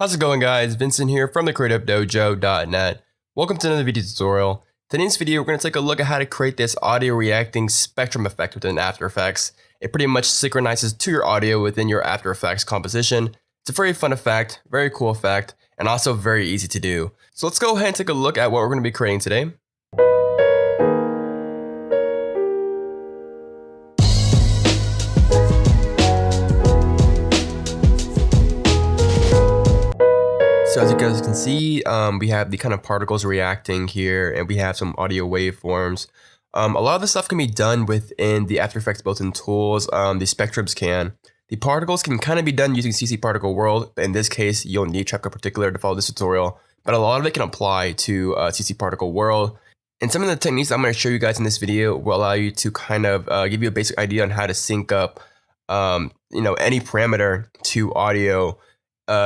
How's it going, guys? Vincent here from the creativedojo.net. Welcome to another video tutorial. Today's video, we're going to take a look at how to create this audio reacting spectrum effect within After Effects. It pretty much synchronizes to your audio within your After Effects composition. It's a very fun effect, very cool effect, and also very easy to do. So let's go ahead and take a look at what we're going to be creating today. So as you guys can see, we have the kind of particles reacting here, and we have some audio waveforms. A lot of the stuff can be done within the After Effects built-in tools. The spectrums can. The particles can kind of be done using CC Particle World, but in this case, you'll need Track Particular to follow this tutorial. But a lot of it can apply to CC Particle World. And some of the techniques I'm going to show you guys in this video will allow you to kind of give you a basic idea on how to sync up, any parameter to audio.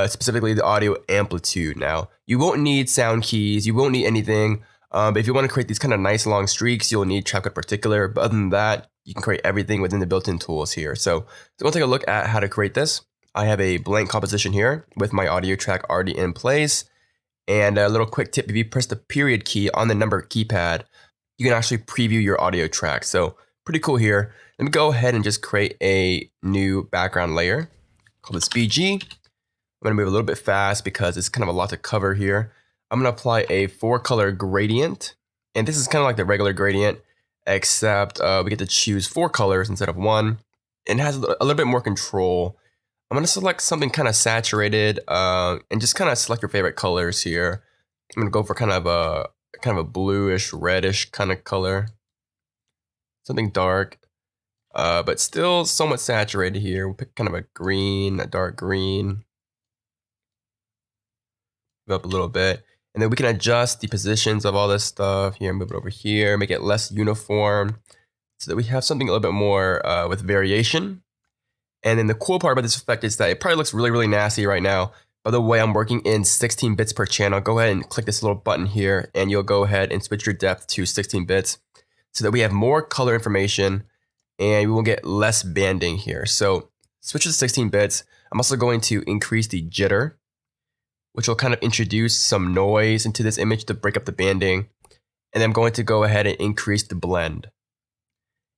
Specifically the audio amplitude. Now, you won't need sound keys, you won't need anything, but if you want to create these kind of nice long streaks, you'll need Track Particular, but other than that, you can create everything within the built-in tools here. So we'll take a look at how to create this. I have a blank composition here with my audio track already in place, and a little quick tip: if you press the period key on the number keypad, you can actually preview your audio track. So pretty cool here. Let me go ahead and just create a new background layer, call this BG. I'm going to move a little bit fast because it's kind of a lot to cover here. I'm going to apply a 4-color gradient. And this is kind of like the regular gradient, except we get to choose 4 colors instead of 1. And it has a little bit more control. I'm going to select something kind of saturated and just kind of select your favorite colors here. I'm going to go for kind of a bluish, reddish kind of color. Something dark, but still somewhat saturated here. We'll pick kind of a green, a dark green. Up a little bit, and then we can adjust the positions of all this stuff here, move it over here, make it less uniform so that we have something a little bit more with variation. And then the cool part about this effect is that it probably looks really, really nasty right now. By the way, I'm working in 16 bits per channel. Go ahead and click this little button here, and you'll go ahead and switch your depth to 16 bits so that we have more color information and we will get less banding here. So switch to 16 bits. I'm also going to increase the jitter, which will kind of introduce some noise into this image to break up the banding. And then I'm going to go ahead and increase the blend. And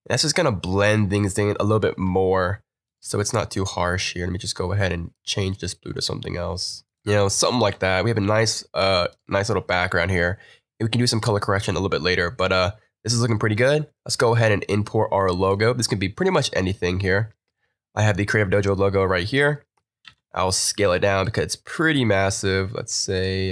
that's just going to blend things in a little bit more so it's not too harsh here. Let me just go ahead and change this blue to something else. Something like that. We have a nice little background here. And we can do some color correction a little bit later, but this is looking pretty good. Let's go ahead and import our logo. This can be pretty much anything here. I have the Creative Dojo logo right here. I'll scale it down because it's pretty massive. Let's say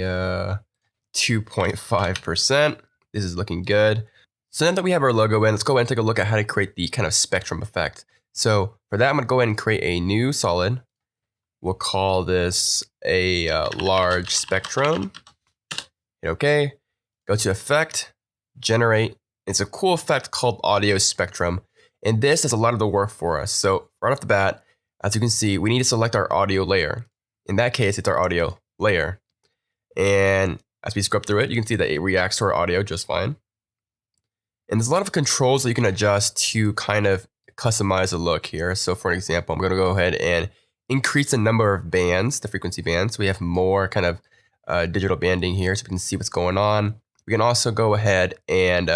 2.5%. This is looking good. So now that we have our logo in, let's go ahead and take a look at how to create the kind of spectrum effect. So for that, I'm going to go ahead and create a new solid. We'll call this a large spectrum. Hit OK. Go to Effect, Generate. It's a cool effect called Audio Spectrum. And this does a lot of the work for us. So right off the bat, as you can see, we need to select our audio layer. In that case, it's our audio layer. And as we scrub through it, you can see that it reacts to our audio just fine. And there's a lot of controls that you can adjust to kind of customize the look here. So for an example, I'm going to go ahead and increase the number of bands, the frequency bands. So we have more kind of digital banding here so we can see what's going on. We can also go ahead and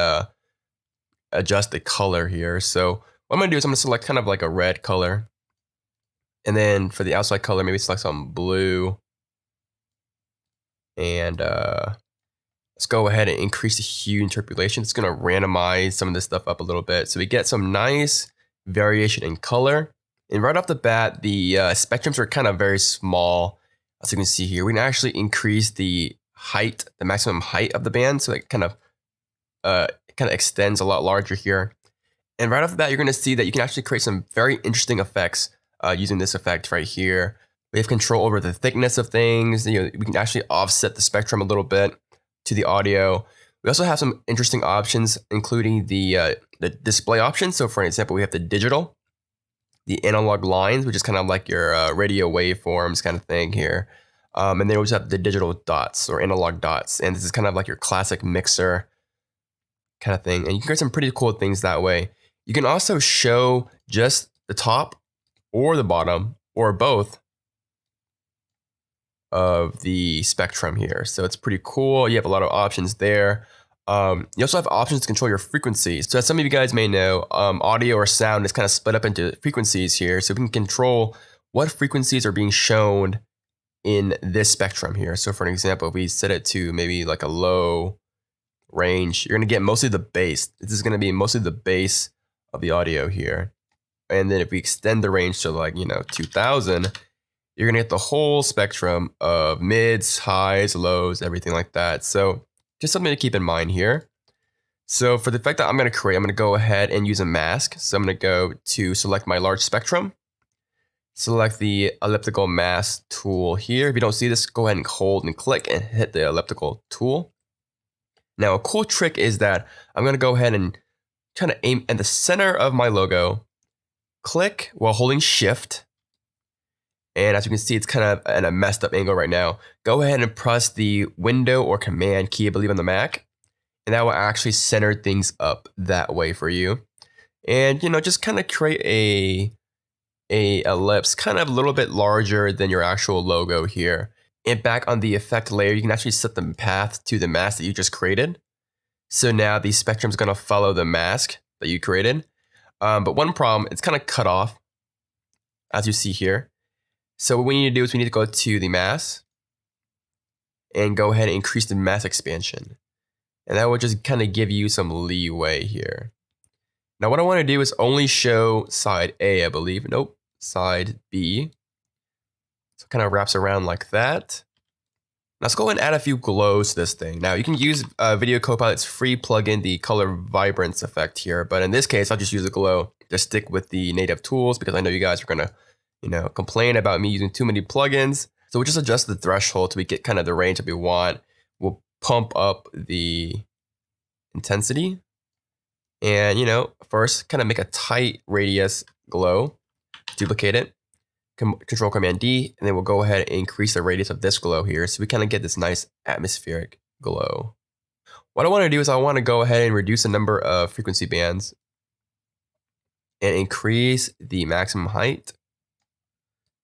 adjust the color here. So what I'm going to do is I'm going to select kind of like a red color. And then for the outside color, maybe select some blue. And let's go ahead and increase the hue and interpolation. It's going to randomize some of this stuff up a little bit. So we get some nice variation in color. And right off the bat, the spectrums are kind of very small. As you can see here, we can actually increase the height, the maximum height of the band. So it kind of extends a lot larger here. And right off the bat, you're going to see that you can actually create some very interesting effects using this effect right here. We have control over the thickness of things. We can actually offset the spectrum a little bit to the audio. We also have some interesting options, including the display options. So for example, we have the digital, the analog lines, which is kind of like your radio waveforms kind of thing here. And then we also have the digital dots or analog dots. And this is kind of like your classic mixer kind of thing. And you can create some pretty cool things that way. You can also show just the top or the bottom or both of the spectrum here. So it's pretty cool. You have a lot of options there. You also have options to control your frequencies. So as some of you guys may know, audio or sound is kind of split up into frequencies here. So we can control what frequencies are being shown in this spectrum here. So for an example, if we set it to maybe like a low range, you're going to get mostly the bass. This is going to be mostly the bass of the audio here. And then if we extend the range to like, 2000, you're going to get the whole spectrum of mids, highs, lows, everything like that. So just something to keep in mind here. So for the effect that I'm going to create, I'm going to go ahead and use a mask. So I'm going to go to select my large spectrum. Select the elliptical mask tool here. If you don't see this, go ahead and hold and click and hit the elliptical tool. Now a cool trick is that I'm going to go ahead and try to aim at the center of my logo. Click while holding shift. And as you can see, it's kind of at a messed up angle right now. Go ahead and press the window or command key, I believe, on the Mac. And that will actually center things up that way for you. And, just kind of create a ellipse kind of a little bit larger than your actual logo here. And back on the effect layer, you can actually set the path to the mask that you just created. So now the spectrum is going to follow the mask that you created. But one problem, it's kind of cut off, as you see here. So what we need to do is we need to go to the mask and go ahead and increase the mask expansion. And that will just kind of give you some leeway here. Now what I want to do is only show side A, I believe. Nope, side B. So it kind of wraps around like that. Let's go ahead and add a few glows to this thing. Now you can use Video Copilot's free plugin, the color vibrance effect here. But in this case, I'll just use a glow to stick with the native tools because I know you guys are going to complain about me using too many plugins. So we'll just adjust the threshold till we get kind of the range that we want. We'll pump up the intensity. And, first kind of make a tight radius glow. Duplicate it. Control Command D. And then we'll go ahead and increase the radius of this glow here. So we kind of get this nice atmospheric glow. What I want to do is I want to go ahead and reduce the number of frequency bands. And increase the maximum height.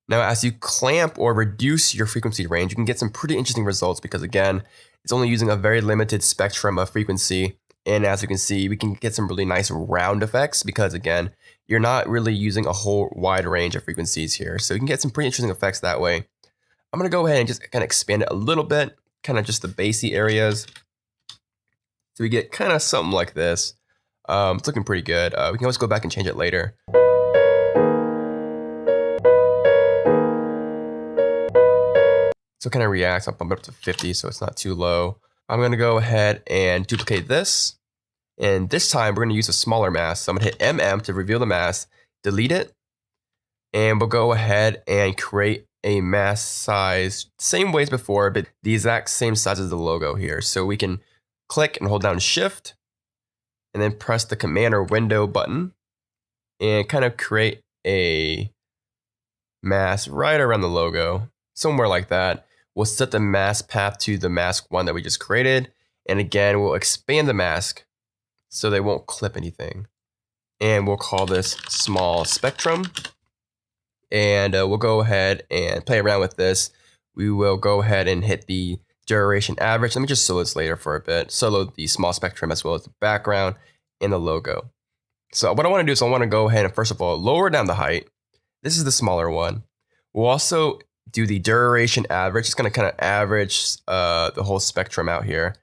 Now, as you clamp or reduce your frequency range, you can get some pretty interesting results because, again, it's only using a very limited spectrum of frequency. And as you can see, we can get some really nice round effects because, again, you're not really using a whole wide range of frequencies here. So you can get some pretty interesting effects that way. I'm going to go ahead and just kind of expand it a little bit, kind of just the bassy areas. So we get kind of something like this. It's looking pretty good. We can always go back and change it later. So it kind of reacts. I'll bump it up to 50 so it's not too low. I'm going to go ahead and duplicate this. And this time we're going to use a smaller mask. So I'm going to hit MM to reveal the mask, delete it. And we'll go ahead and create a mask size, same way as before, but the exact same size as the logo here. So we can click and hold down Shift and then press the Command or Window button and kind of create a mask right around the logo, somewhere like that. We'll set the mask path to the mask one that we just created. And again, we'll expand the mask so they won't clip anything. And we'll call this small spectrum. And we'll go ahead and play around with this. We will go ahead and hit the duration average. Let me just solo this later for a bit. Solo the small spectrum as well as the background and the logo. So what I want to do is I want to go ahead and first of all, lower down the height. This is the smaller one. We'll also do the duration average. It's going to kind of average the whole spectrum out here.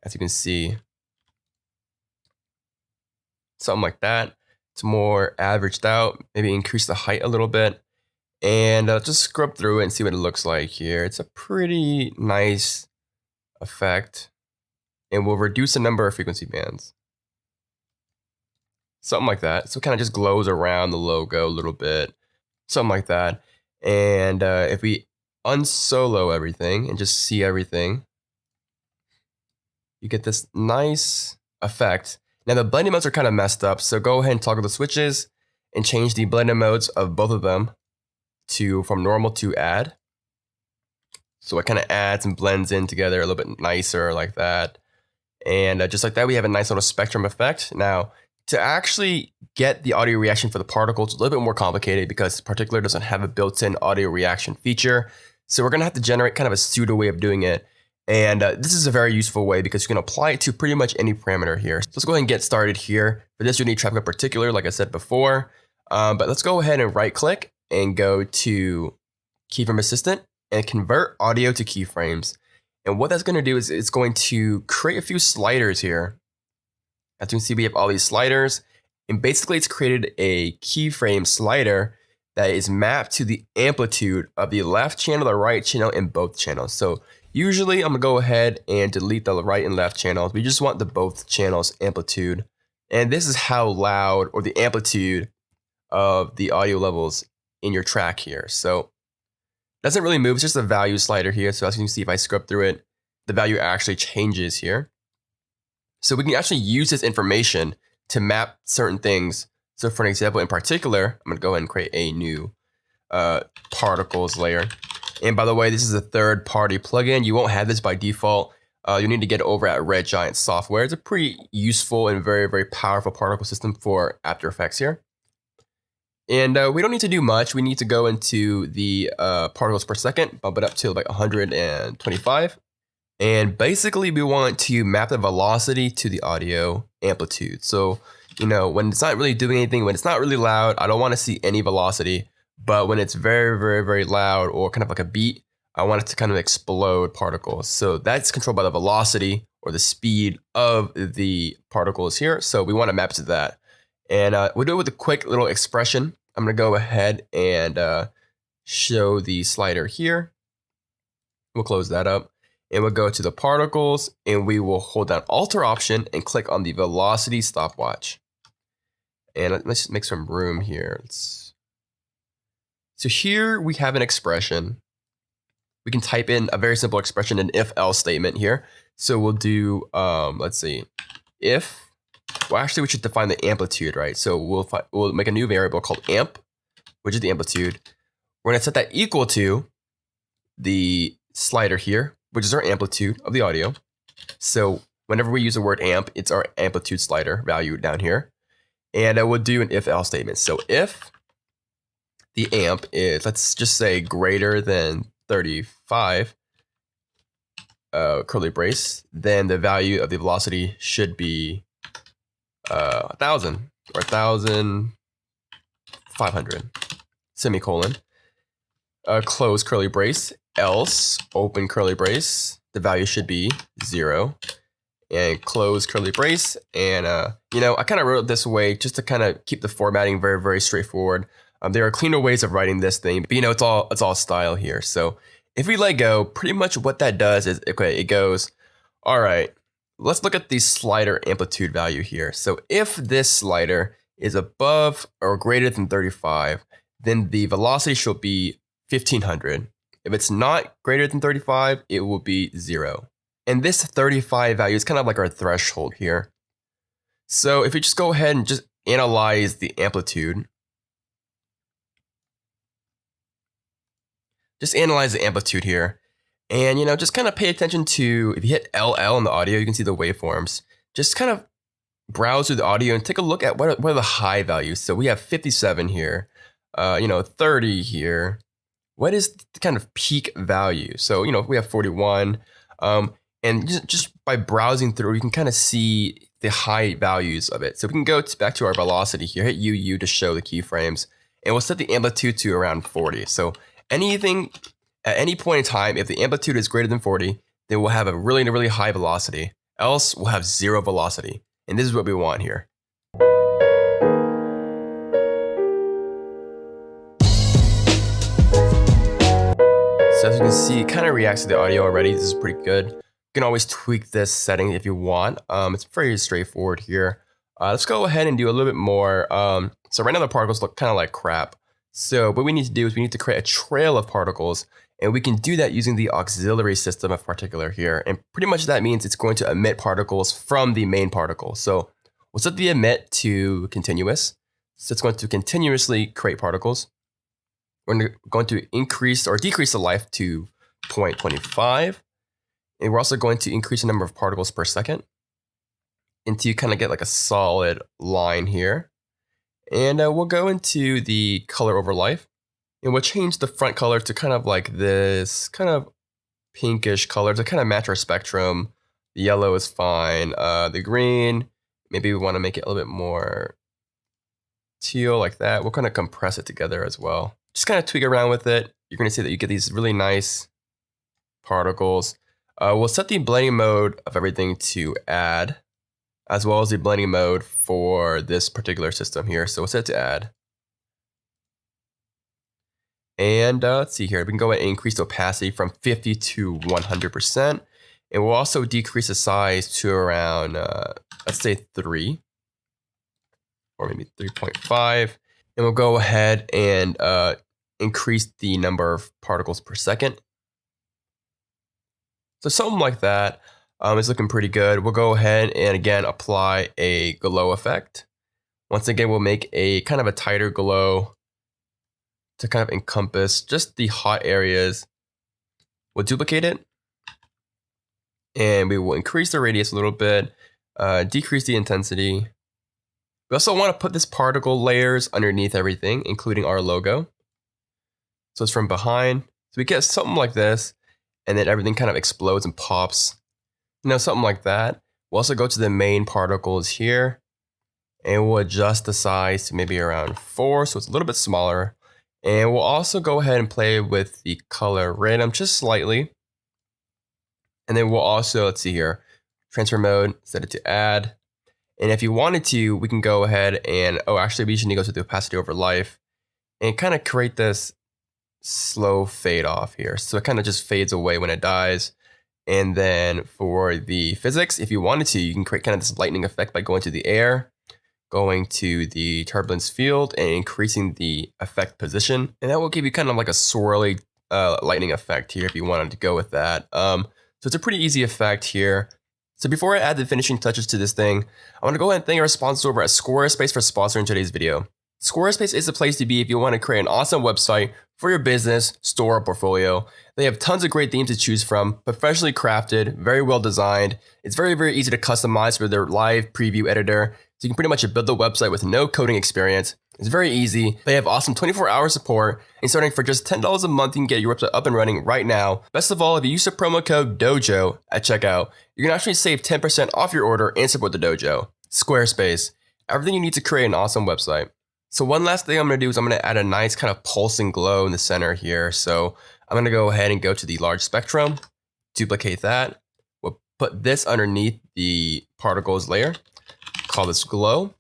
As you can see. Something like that. It's more averaged out. Maybe increase the height a little bit. And just scrub through it and see what it looks like here. It's a pretty nice effect. And we'll reduce the number of frequency bands. Something like that. So it kind of just glows around the logo a little bit. Something like that. And if we unsolo everything and just see everything, you get this nice effect. Now the blending modes are kind of messed up, so go ahead and toggle the switches and change the blending modes of both of them from normal to add. So it kind of adds and blends in together a little bit nicer like that. And just like that, we have a nice little spectrum effect. Now, to actually get the audio reaction for the particle, it's a little bit more complicated because Particular doesn't have a built-in audio reaction feature. So we're going to have to generate kind of a pseudo way of doing it. And this is a very useful way because you can apply it to pretty much any parameter here. So let's go ahead and get started here. For this, you need traffic in particular, like I said before. But let's go ahead and right click and go to Keyframe Assistant and convert audio to keyframes. And what that's going to do is it's going to create a few sliders here. As you can see, we have all these sliders. And basically, it's created a keyframe slider that is mapped to the amplitude of the left channel, the right channel, and both channels. So usually, I'm going to go ahead and delete the right and left channels. We just want the both channels amplitude. And this is how loud, or the amplitude of the audio levels in your track here. So it doesn't really move. It's just a value slider here. So as you can see, if I scrub through it, the value actually changes here. So we can actually use this information to map certain things. So for an example in particular, I'm going to go ahead and create a new particles layer. And by the way, this is a third-party plugin. You won't have this by default. You need to get it over at Red Giant Software. It's a pretty useful and very, very powerful particle system for After Effects here. And we don't need to do much. We need to go into the particles per second, bump it up to like 125. And basically, we want to map the velocity to the audio amplitude. So, you know, when it's not really doing anything, when it's not really loud, I don't want to see any velocity. But when it's very, very, very loud or kind of like a beat, I want it to kind of explode particles. So that's controlled by the velocity or the speed of the particles here. So we want to map to that. And we'll do it with a quick little expression. I'm going to go ahead and show the slider here. We'll close that up. And we'll go to the particles, and we will hold down Alt Option and click on the velocity stopwatch. And let's just make some room here. So here we have an expression. We can type in a very simple expression, an if-else statement here. So we'll do, let's see, if, well, actually we should define the amplitude, right? So we'll make a new variable called amp, which is the amplitude. We're going to set that equal to the slider here, which is our amplitude of the audio. So whenever we use the word amp, it's our amplitude slider value down here. And we'll do an if-else statement. So if the amp is, let's just say, greater than 35, curly brace, then the value of the velocity should be 1,000 or 1,500, semicolon, close curly brace. Else, open curly brace, the value should be 0, and close curly brace. And, you know, I kind of wrote it this way just to kind of keep the formatting very, very straightforward. There are cleaner ways of writing this thing, but, you know, it's all style here. So if we let go, pretty much what that does is, okay, it goes, all right, let's look at the slider amplitude value here. So if this slider is above or greater than 35, then the velocity should be 1,500. If it's not greater than 35, it will be 0. And this 35 value is kind of like our threshold here. So if we just go ahead and just analyze the amplitude, just analyze the amplitude here. And, you know, just kind of pay attention to, if you hit LL in the audio, you can see the waveforms. Just kind of browse through the audio and take a look at what are the high values. So we have 57 here, you know, 30 here. What is the kind of peak value? So, you know, we have 41, and just by browsing through, you can kind of see the high values of it. So we can go back to our velocity here, hit UU to show the keyframes, and we'll set the amplitude to around 40. So anything at any point in time, if the amplitude is greater than 40, then we'll have a really, really high velocity. Else we'll have 0 velocity. And this is what we want here. So as you can see, it kind of reacts to the audio already. This is pretty good. You can always tweak this setting if you want. It's very straightforward here. Let's go ahead and do a little bit more. So right now the particles look kind of like crap. So what we need to do is we need to create a trail of particles, and we can do that using the auxiliary system of particular here. And pretty much that means it's going to emit particles from the main particle. So we'll set the emit to continuous. So it's going to continuously create particles. We're going to increase or decrease the life to 0.25. And we're also going to increase the number of particles per second until you kind of get like a solid line here. And we'll go into the color over life. And we'll change the front color to kind of like this kind of pinkish color to kind of match our spectrum. The yellow is fine. The green, maybe we want to make it a little bit more teal like that. We'll kind of compress it together as well. Just kind of tweak around with it. You're going to see that you get these really nice particles. We'll set the blending mode of everything to add, as well as the blending mode for this particular system here. So we'll set it to add. And let's see here. We can go ahead and increase the opacity from 50 to 100%. And we'll also decrease the size to around, let's say 3. Or maybe 3.5. And we'll go ahead and increase the number of particles per second. So something like that is looking pretty good. We'll go ahead and again apply a glow effect. Once again, we'll make a kind of a tighter glow to kind of encompass just the hot areas. We'll duplicate it. And we will increase the radius a little bit, decrease the intensity. We also want to put this particle layers underneath everything, including our logo. So it's from behind. So we get something like this, and then everything kind of explodes and pops. You know, something like that. We'll also go to the main particles here, and we'll adjust the size to maybe around 4, so it's a little bit smaller. And we'll also go ahead and play with the color random just slightly. And then we'll also, let's see here, transfer mode, set it to add. And if you wanted to, we can go ahead and, actually we should need to go to the opacity over life and kind of create this slow fade off here. So it kind of just fades away when it dies. And then for the physics, if you wanted to, you can create kind of this lightning effect by going to the air, going to the turbulence field and increasing the effect position. And that will give you kind of like a swirly lightning effect here if you wanted to go with that. So it's a pretty easy effect here. So before I add the finishing touches to this thing, I want to go ahead and thank our sponsors over at Squarespace for sponsoring today's video. Squarespace is the place to be if you want to create an awesome website for your business, store, or portfolio. They have tons of great themes to choose from, professionally crafted, very well designed. It's very, very easy to customize with their live preview editor. So you can pretty much build the website with no coding experience. It's very easy. They have awesome 24-hour support, and starting for just $10 a month, you can get your website up and running right now. Best of all, if you use the promo code DOJO at checkout, you can actually save 10% off your order and support the dojo. Squarespace, everything you need to create an awesome website. So one last thing I'm going to do is I'm going to add a nice kind of pulsing glow in the center here. So I'm going to go ahead and go to the large spectrum, duplicate that. We'll put this underneath the particles layer, call this glow.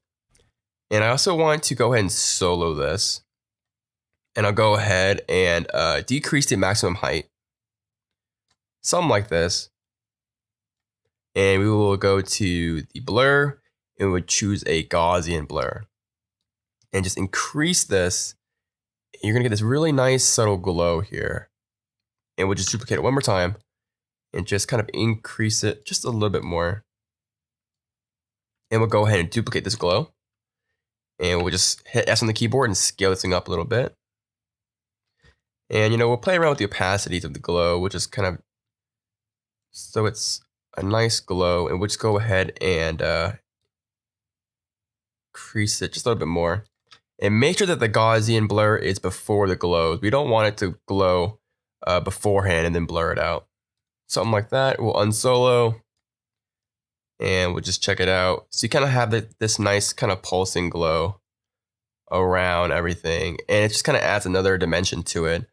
And I also want to go ahead and solo this. And I'll go ahead and decrease the maximum height. Something like this. And we will go to the blur and we'll choose a Gaussian blur. And just increase this. You're going to get this really nice subtle glow here. And we'll just duplicate it one more time. And just kind of increase it just a little bit more. And we'll go ahead and duplicate this glow. And we'll just hit S on the keyboard and scale this thing up a little bit. And, we'll play around with the opacities of the glow, which is kind of, so it's a nice glow. And we'll just go ahead and increase it just a little bit more. And make sure that the Gaussian blur is before the glow. We don't want it to glow beforehand and then blur it out. Something like that. We'll unsolo. And we'll just check it out. So you kind of have this nice kind of pulsing glow around everything. And it just kind of adds another dimension to it.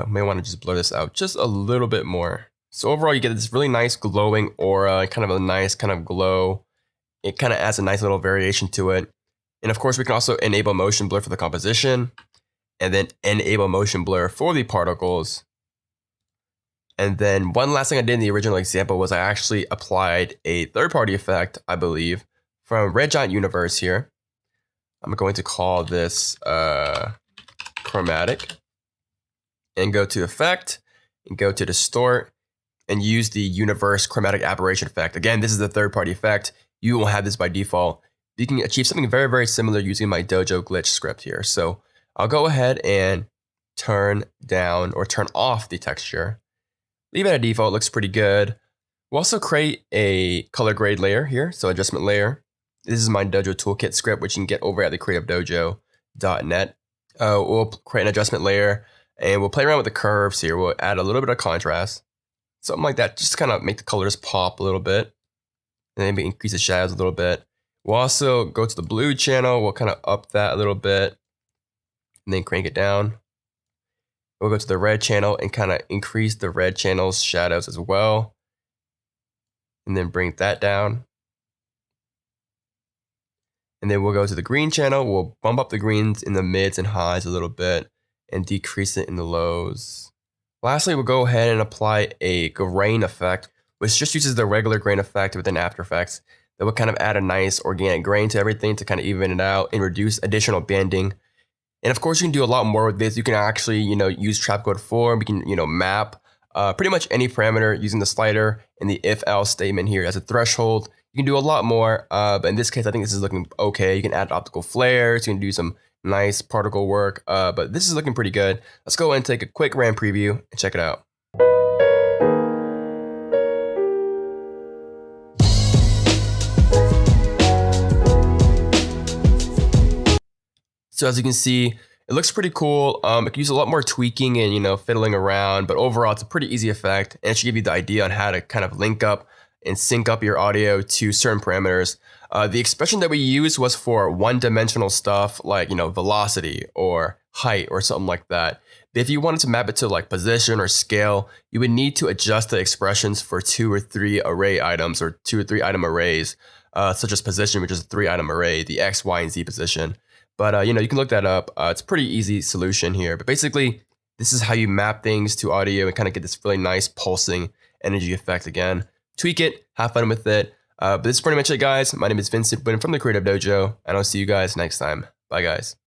May want to just blur this out just a little bit more. So overall, you get this really nice glowing aura, kind of a nice kind of glow. It kind of adds a nice little variation to it. And of course, we can also enable motion blur for the composition. And then enable motion blur for the particles. And then one last thing I did in the original example was I actually applied a third-party effect, I believe, from Red Giant Universe here. I'm going to call this chromatic. And go to Effect, and go to Distort, and use the Universe Chromatic Aberration effect. Again, this is the third-party effect. You won't have this by default. You can achieve something very, very similar using my Dojo glitch script here. So I'll go ahead and turn down or turn off the texture. Leave it at default, it looks pretty good. We'll also create a color grade layer here, so adjustment layer. This is my Dojo toolkit script, which you can get over at thecreativedojo.net. We'll create an adjustment layer and we'll play around with the curves here. We'll add a little bit of contrast, something like that, just to kind of make the colors pop a little bit. And then maybe increase the shadows a little bit. We'll also go to the blue channel. We'll kind of up that a little bit and then crank it down. We'll go to the red channel and kind of increase the red channel's shadows as well. And then bring that down. And then we'll go to the green channel. We'll bump up the greens in the mids and highs a little bit and decrease it in the lows. Lastly, we'll go ahead and apply a grain effect, which just uses the regular grain effect within After Effects. That will kind of add a nice organic grain to everything to kind of even it out and reduce additional banding. And of course, you can do a lot more with this. You can actually, use trap code form. We can, map pretty much any parameter using the slider and the if-else statement here as a threshold. You can do a lot more, but in this case, I think this is looking okay. You can add optical flares. You can do some nice particle work, but this is looking pretty good. Let's go and take a quick RAM preview and check it out. So as you can see, it looks pretty cool. It can use a lot more tweaking and fiddling around, but overall it's a pretty easy effect, and it should give you the idea on how to kind of link up and sync up your audio to certain parameters. The expression that we used was for one-dimensional stuff like velocity or height or something like that. If you wanted to map it to like position or scale, you would need to adjust the expressions for 2 or 3 array items or 2 or 3 item arrays, such as position, which is a 3-item array, the X, Y, and Z position. But you can look that up. It's a pretty easy solution here. But basically, this is how you map things to audio and kind of get this really nice pulsing energy effect again. Tweak it, have fun with it. But this is pretty much it, guys. My name is Vincent, from the Creative Dojo, and I'll see you guys next time. Bye, guys.